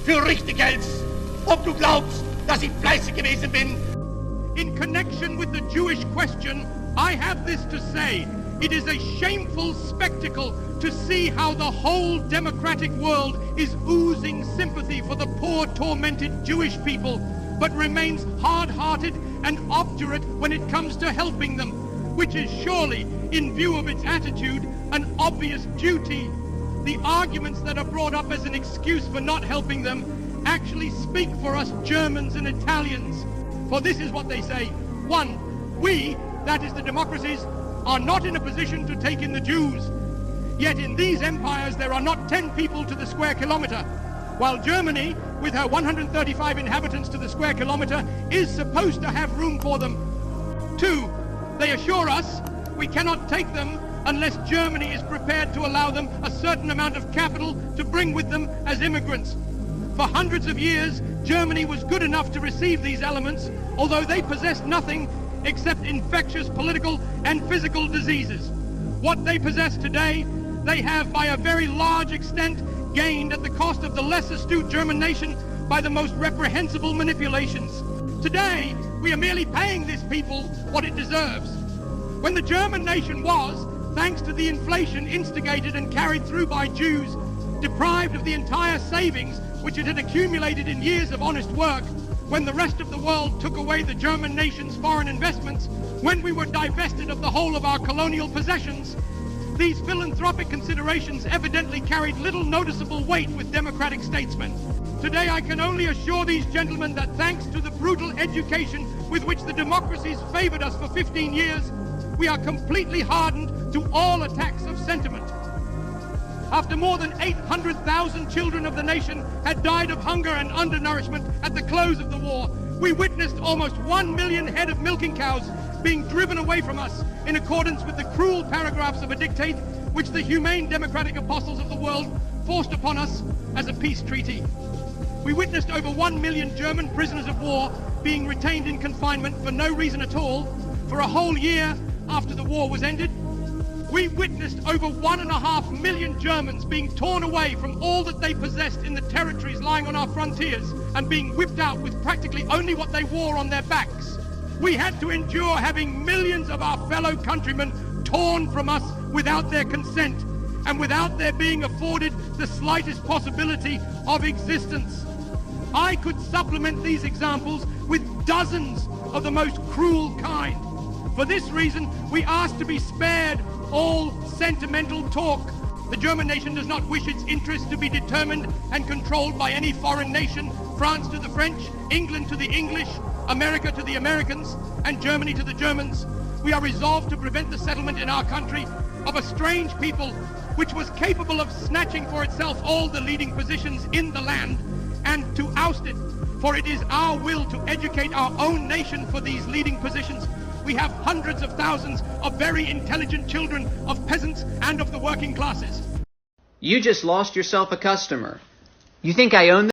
für richtig hältst, ob du glaubst, dass ich fleißig gewesen bin. In connection with the Jewish question, I have this to say. It is a shameful spectacle to see how the whole democratic world is oozing sympathy for the poor, tormented Jewish people, but remains hard-hearted and obdurate when it comes to helping them, which is surely, in view of its attitude, an obvious duty. The arguments that are brought up as an excuse for not helping them actually speak for us Germans and Italians. For this is what they say. 1, we, that is the democracies, are not in a position to take in the Jews. Yet in these empires there are not 10 people to the square kilometer, while Germany, with her 135 inhabitants to the square kilometer, is supposed to have room for them. 2, they assure us we cannot take them unless Germany is prepared to allow them a certain amount of capital to bring with them as immigrants. For hundreds of years, Germany was good enough to receive these elements, although they possessed nothing except infectious political and physical diseases. What they possess today, they have by a very large extent gained at the cost of the less astute German nation by the most reprehensible manipulations. Today, we are merely paying this people what it deserves. When the German nation was, thanks to the inflation instigated and carried through by Jews, deprived of the entire savings which it had accumulated in years of honest work, when the rest of the world took away the German nation's foreign investments, when we were divested of the whole of our colonial possessions, these philanthropic considerations evidently carried little noticeable weight with democratic statesmen. Today I can only assure these gentlemen that thanks to the brutal education with which the democracies favored us for 15 years, we are completely hardened to all attacks of sentiment. After more than 800,000 children of the nation had died of hunger and undernourishment at the close of the war, we witnessed almost 1 million head of milking cows being driven away from us in accordance with the cruel paragraphs of a dictate which the humane democratic apostles of the world forced upon us as a peace treaty. We witnessed over 1 million German prisoners of war being retained in confinement for no reason at all for a whole year after the war was ended. We witnessed over 1.5 million Germans being torn away from all that they possessed in the territories lying on our frontiers and being whipped out with practically only what they wore on their backs. We had to endure having millions of our fellow countrymen torn from us without their consent and without their being afforded the slightest possibility of existence. I could supplement these examples with dozens of the most cruel kind. For this reason, we ask to be spared all sentimental talk. The German nation does not wish its interests to be determined and controlled by any foreign nation, France to the French, England to the English, America to the Americans, and Germany to the Germans. We are resolved to prevent the settlement in our country of a strange people which was capable of snatching for itself all the leading positions in the land and to oust it, for it is our will to educate our own nation for these leading positions. We have hundreds of thousands of very intelligent children of peasants and of the working classes. You just lost yourself a customer. You think I own